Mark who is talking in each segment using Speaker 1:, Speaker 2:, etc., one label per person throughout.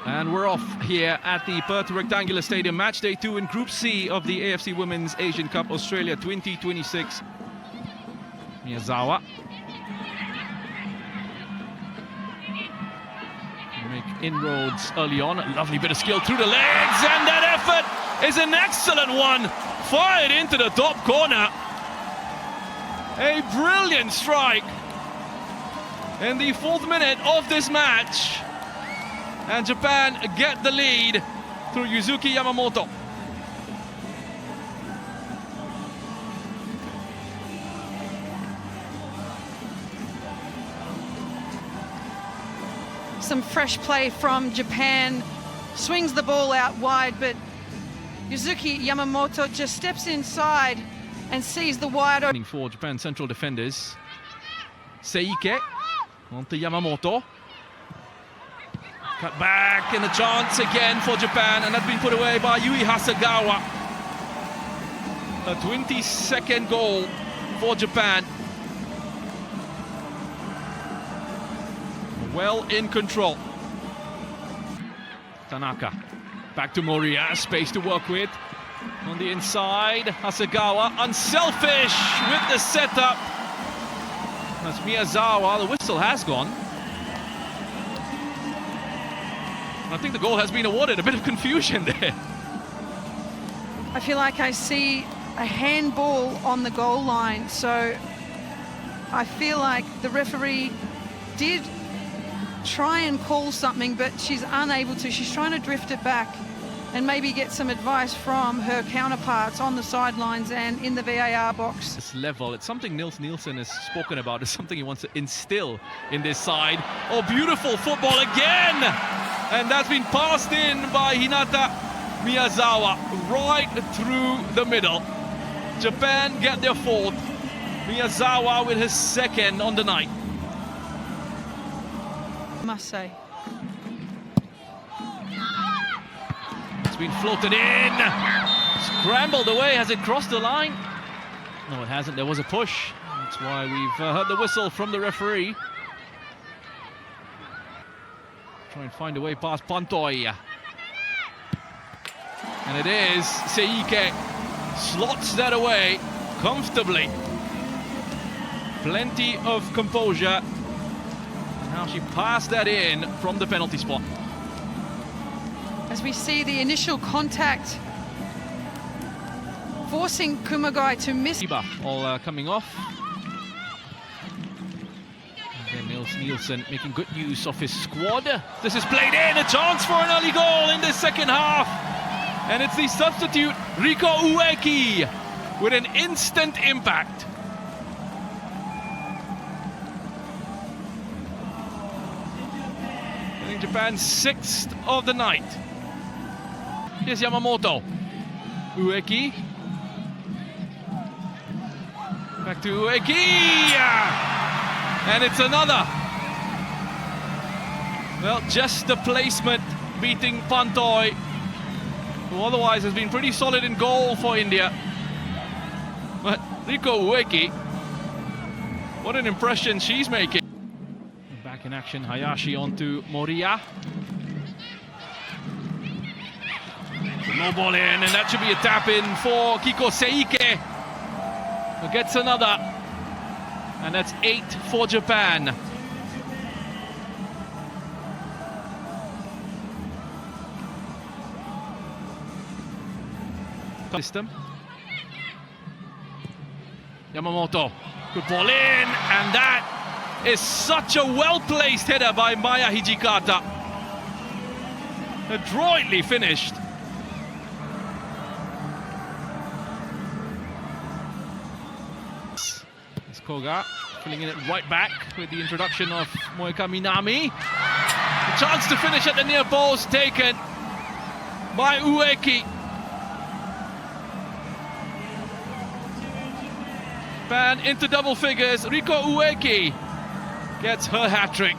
Speaker 1: And we're off here at the Perth Rectangular Stadium, match day 2 in Group C of the AFC Women's Asian Cup Australia 2026. Miyazawa. Make inroads early on, a lovely bit of skill through the legs, and that effort is an excellent one. Fired into the top corner. A brilliant strike in the 4th minute of this match. And Japan get the lead through Yuzuki Yamamoto.
Speaker 2: Some fresh play from Japan, swings the ball out wide, but Yuzuki Yamamoto just steps inside and sees the wide open.
Speaker 1: For Japan central defenders, Seike onto Yamamoto. Cut back and a chance again for Japan, and that's been put away by Yui Hasegawa. A 22nd goal for Japan. Well in control. Tanaka back to Moriya, space to work with. On the inside, Hasegawa, unselfish with the setup. That's Miyazawa, the whistle has gone. I think the goal has been awarded. A bit of confusion there.
Speaker 2: I feel like I see a handball on the goal line, so I feel like the referee did try and call something, but she's unable to. She's trying to drift it back and maybe get some advice from her counterparts on the sidelines and in the VAR box.
Speaker 1: This level, it's something Nils Nielsen has spoken about. It's something he wants to instill in this side. Oh, beautiful football again! And that's been passed in by Hinata Miyazawa right through the middle. Japan get their 4th. Miyazawa with his 2nd on the night.
Speaker 2: Must say.
Speaker 1: It's been floated in. Scrambled away. Has it crossed the line? No, it hasn't. There was a push. That's why we've heard the whistle from the referee. Try and find a way past Pantoy. And it is Seike. Slots that away comfortably. Plenty of composure. Now she passed that in from the penalty spot.
Speaker 2: As we see the initial contact, forcing Kumagai to miss.
Speaker 1: All coming off. And Nils Nielsen making good use of his squad. This is played in, a chance for an early goal in the 2nd half. And it's the substitute, Riko Ueki, with an instant impact. I think Japan's 6th of the night. Here's Yamamoto. Ueki. Back to Ueki. And it's another. Well, just the placement beating Pantoy, who otherwise has been pretty solid in goal for India. But Riko Ueki, what an impression she's making. Back in action, Hayashi onto Moriya. No ball in, and that should be a tap in for Kiko Seike, who gets another. And that's 8 for Japan. System. Yamamoto, good ball in, and that is such a well-placed header by Maya Hijikata. Adroitly finished. Koga filling in it right back with the introduction of Moeka Minami. A chance to finish at the near post taken by Ueki. Japan into double figures. Riko Ueki gets her hat-trick.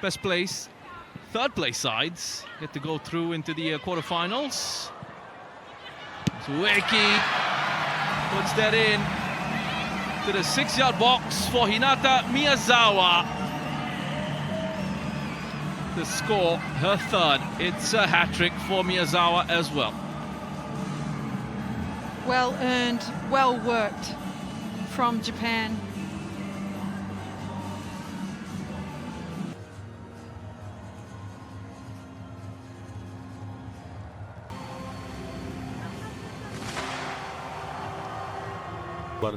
Speaker 1: Best place, 3rd place sides get to go through into the quarterfinals. Ueki puts that in to the 6-yard box for Hinata Miyazawa. the score, her third. It's a hat-trick for Miyazawa as well.
Speaker 2: Well earned, well worked from Japan.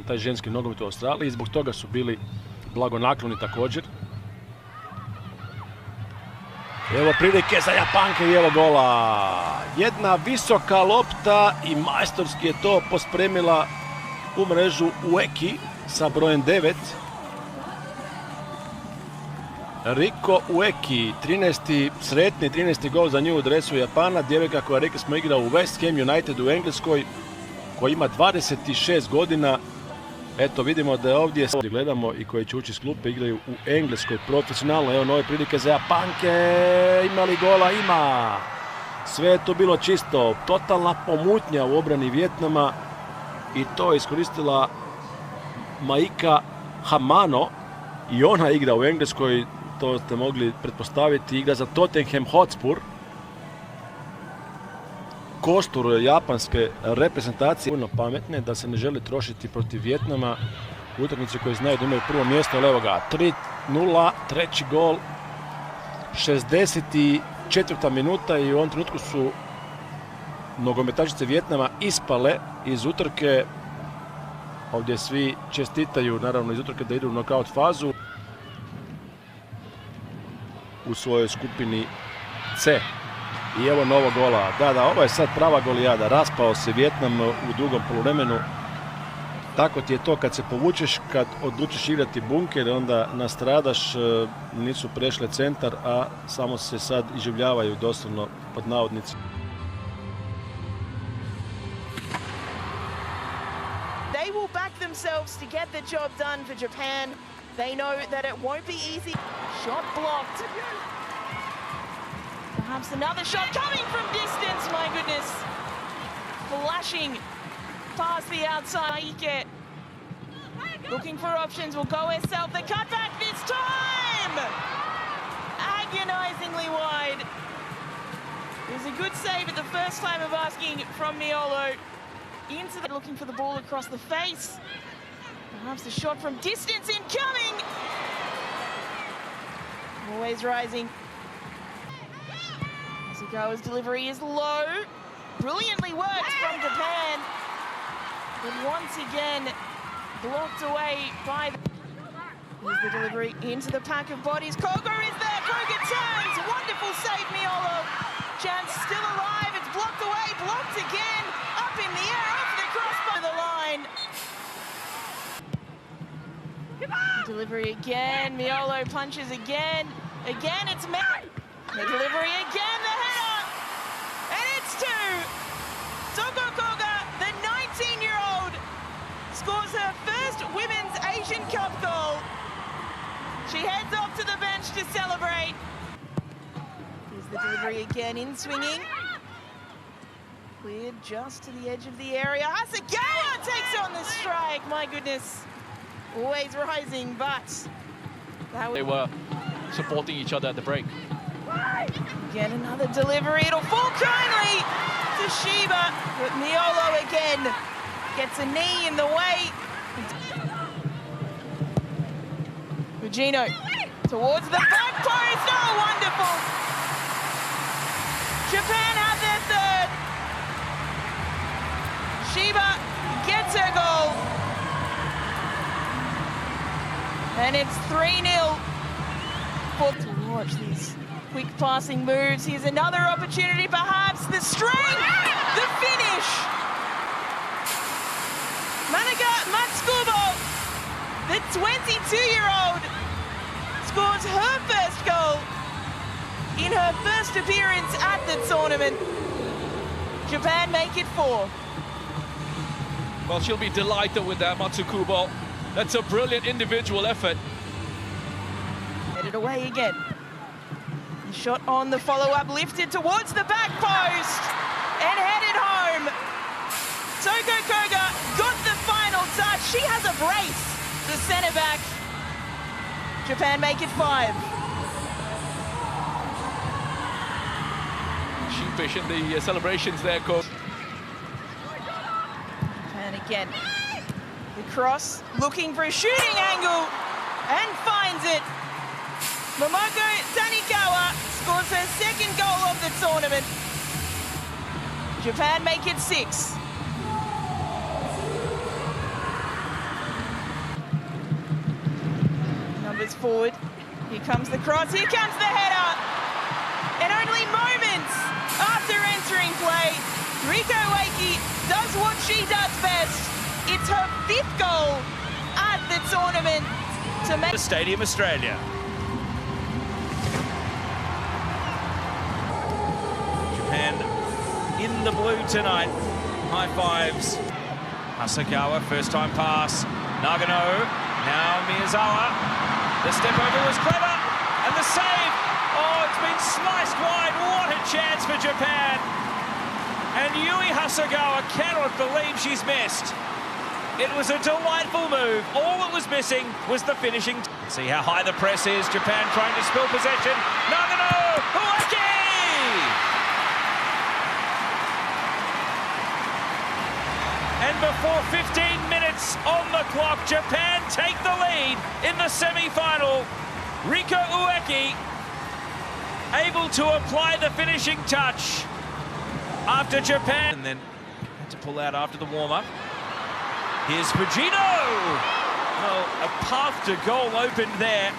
Speaker 3: Taj ženski nogomet u Australiji, zbog toga su bili blagonakloni također. Evo prilike za Japanke i evo gola. Jedna visoka lopta i majstorski je to pospremila u mrežu Ueki sa brojem 9. Riko Ueki, 13. sretni 13. gol za nju u dresu Japana. Djevojka koja, rekli smo, igra u West Ham United u Engleskoj, koja ima 26 godina. Eto, vidimo da je ovdje, gledamo, i koji će ući s klupe, igraju u Engleskoj profesionalno. Evo nove prilike za Japanke. Ima li gola? Ima. Sve je to bilo čisto. Totalna pomutnja u obrani Vijetnama i to je iskoristila Maika Hamano i ona igra u Engleskoj, to ste mogli pretpostaviti, igra za Tottenham Hotspur. Kostur japanske reprezentacije puno pametne, da se ne žele trošiti protiv Vijetnama. Utakmice koji znaju da imaju prvo mjesto, ali evo ga, 3-0, treći gol, 64. minuta i u ovom trenutku su nogometašice Vijetnama ispale iz utrke. Ovdje svi čestitaju, naravno, iz utrke da idu u nokaut fazu u svojoj skupini C. I evo novog gola. Da, ovo je sad prava golijada. Raspao se Vijetnam u drugom poluvremenu. Tako ti je to kad se povučeš, kad odlučiš igrati bunker, onda nastradaš, nisu prešle centar, a samo se sad iživljavaju doslovno pod navodnicima.
Speaker 4: They will back themselves to get the job done for Japan. They know that it won't be easy. Shot blocked. Perhaps another shot coming from distance, my goodness. Flashing past the outside. Ike looking for options, will go herself. The cutback this time! Agonizingly wide. It was a good save at the first time of asking from Niolo. Into the, looking for the ball across the face. Perhaps a shot from distance incoming. Always rising. Sagawa's delivery is low. Brilliantly worked from Japan. But once again, blocked away by the... Here's the delivery into the pack of bodies. Koga is there. Koga turns. Wonderful save, Miolo. Chance still alive. It's blocked away. Blocked again. Up in the air. Off the crossbar. The line. Delivery again. Miolo punches again. Again, it's met. The delivery again. The header. And it's two. Toko Koga, the 19-year-old, scores her first Women's Asian Cup goal. She heads off to the bench to celebrate. Here's the delivery again, in swinging. Cleared just to the edge of the area. Hasegawa takes on the strike. My goodness. Always rising, but that was...
Speaker 1: They were supporting each other at the break.
Speaker 4: Again, another delivery. It'll fall kindly to Shiba, but Miolo again gets a knee in the way. Regino towards the back post. Oh, wonderful. Japan have their third. Shiba gets her goal. And it's 3-0. To watch these quick passing moves. Here's another opportunity, perhaps. The strength, the finish. Managa Matsukubo, the 22-year-old, scores her first goal in her first appearance at the tournament. Japan make it 4.
Speaker 1: Well, she'll be delighted with that, Matsukubo. That's a brilliant individual effort.
Speaker 4: Headed away again. The shot on the follow-up, lifted towards the back post and headed home. Toko Koga got the final touch. She has a brace, the centre back. Japan make it 5.
Speaker 1: efficient. The celebrations there, coach.
Speaker 4: And again, the cross, looking for a shooting angle, and finds it. Momoko Tanikawa scores her second goal of the tournament. Japan make it 6. Numbers forward. Here comes the cross, here comes the header. And only moments after entering play, Riko Ueki does what she does best. It's her 5th goal at the tournament to make
Speaker 5: the Stadium Australia. Japan in the blue tonight. High fives. Hasagawa, first time pass. Nagano, now Miyazawa. The step over was clever, and the save. Oh, it's been sliced wide. What a chance for Japan. And Yui Hasagawa cannot believe she's missed. It was a delightful move. All that was missing was the finishing. See how high the press is. Japan trying to spill possession. Nagano! Ueki! And before 15 minutes on the clock, Japan take the lead in the semi-final. Riko Ueki able to apply the finishing touch after Japan. And then had to pull out after the warm-up. Here's Fujino. Well, a path to goal opened there.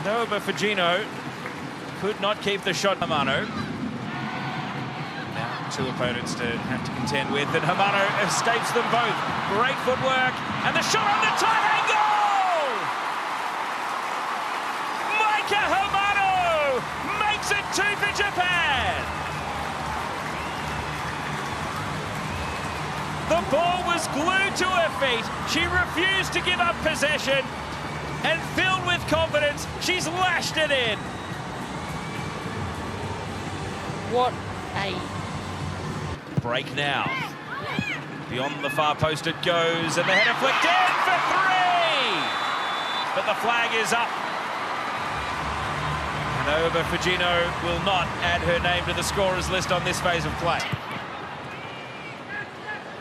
Speaker 5: Noba Fujino could not keep the shot. Hamano. Now 2 opponents to have to contend with, and Hamano escapes them both. Great footwork, and the shot on the tight angle! Maika Hamano makes it 2 for Japan. The ball was glued to her feet. She refused to give up possession, and filled with confidence, she's lashed it in.
Speaker 6: What a
Speaker 5: break now. Beyond the far post it goes, and the header flicked in for 3! But the flag is up. And Oba Fujino will not add her name to the scorers list on this phase of play.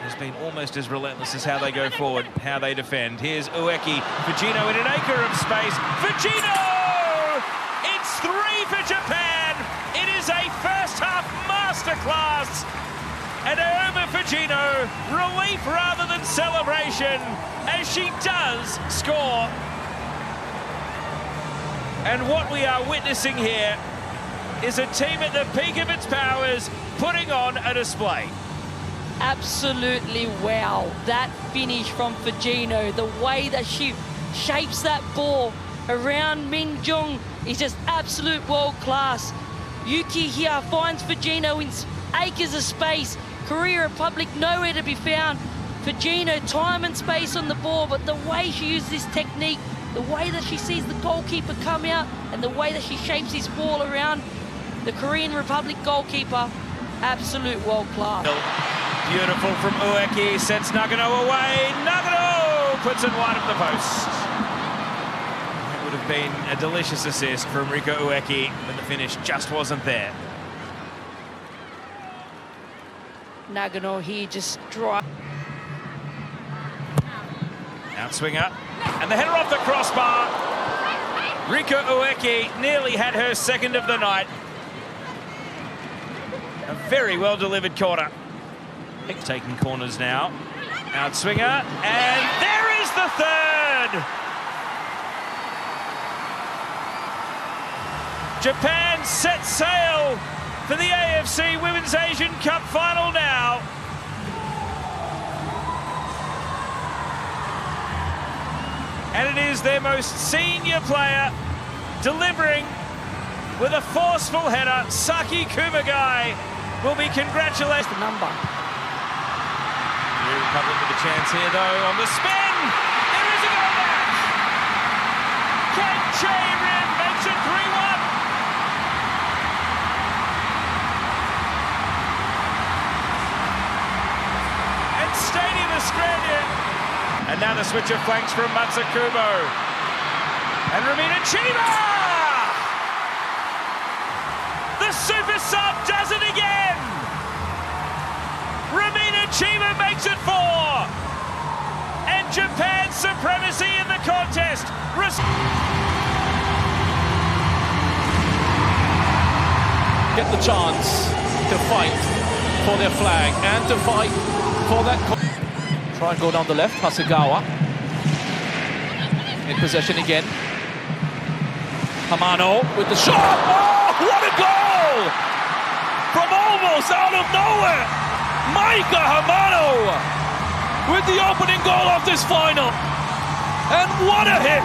Speaker 5: Has been almost as relentless as how they go forward, how they defend. Here's Ueki, Fujino in an acre of space. Fujino! It's 3 for Japan! It is a first half masterclass! And Oba Fujino, relief rather than celebration, as she does score. And what we are witnessing here is a team at the peak of its powers putting on a display.
Speaker 6: absolutely wow. That finish from Fujino, the way that she shapes that ball around Min Jung is just absolute world class. Yuki here finds Fujino in acres of space. Korea Republic nowhere to be found. Fujino, time and space on the ball, but the way she uses this technique, the way that she sees the goalkeeper come out, and the way that she shapes this ball around the Korean Republic goalkeeper, absolute world class.
Speaker 5: Beautiful from Ueki, sets Nagano away. Nagano puts it wide of the post. It would have been a delicious assist from Riko Ueki, but the finish just wasn't there.
Speaker 6: Nagano here just drive.
Speaker 5: Outswinger, and the header off the crossbar. Riko Ueki nearly had her second of the night. A very well delivered corner. Taking corners now. Outswinger, and there is the third! Japan set sail for the AFC Women's Asian Cup final now. And it is their most senior player delivering with a forceful header. Saki Kumagai will be congratulated.
Speaker 6: The number.
Speaker 5: New Republic with a chance here though on the spin. There is a goal back. Ken Che-rin makes it 3-1. And Stadium Australia. And now the switch of flanks from Matsukubo. And Romina Chiba! The super sub does it again! supremacy in the contest.
Speaker 7: Get the chance to fight for their flag and to fight for that. Try and go down the left. Hasegawa in possession again. Hamano with the shot. Oh, what a goal! From almost out of nowhere, Maika Hamano with the opening goal of this final. And what a hit!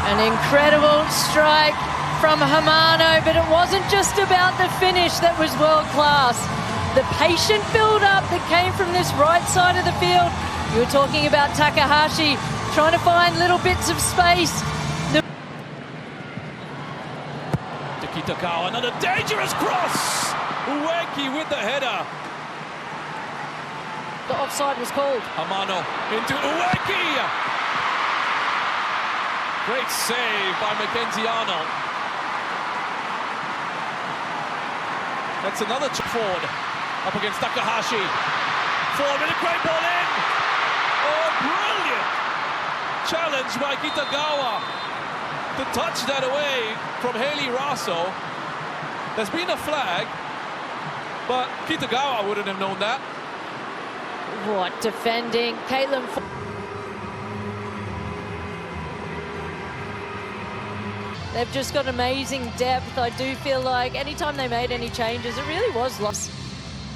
Speaker 6: An incredible strike from Hamano, but it wasn't just about the finish that was world class. The patient build-up that came from this right side of the field. You were talking about Takahashi trying to find little bits of space.
Speaker 7: Kitagawa, another dangerous cross! Ueki with the header.
Speaker 6: The offside was called.
Speaker 7: Hamano into Ueki! Great save by Mackenzie Arnold. That's another forward up against Takahashi. Forward with a great ball in. Oh, brilliant challenge by Kitagawa to touch that away from Haley Rosso. There's been a flag, but Kitagawa wouldn't have known that.
Speaker 6: What defending, Caitlin. They've just got amazing depth. I do feel like anytime they made any changes, it really was lost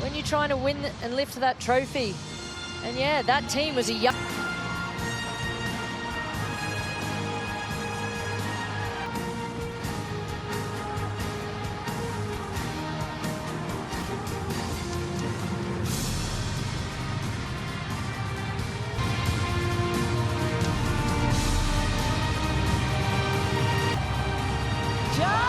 Speaker 6: when you're trying to win and lift that trophy. And yeah, that team was a young.
Speaker 4: Just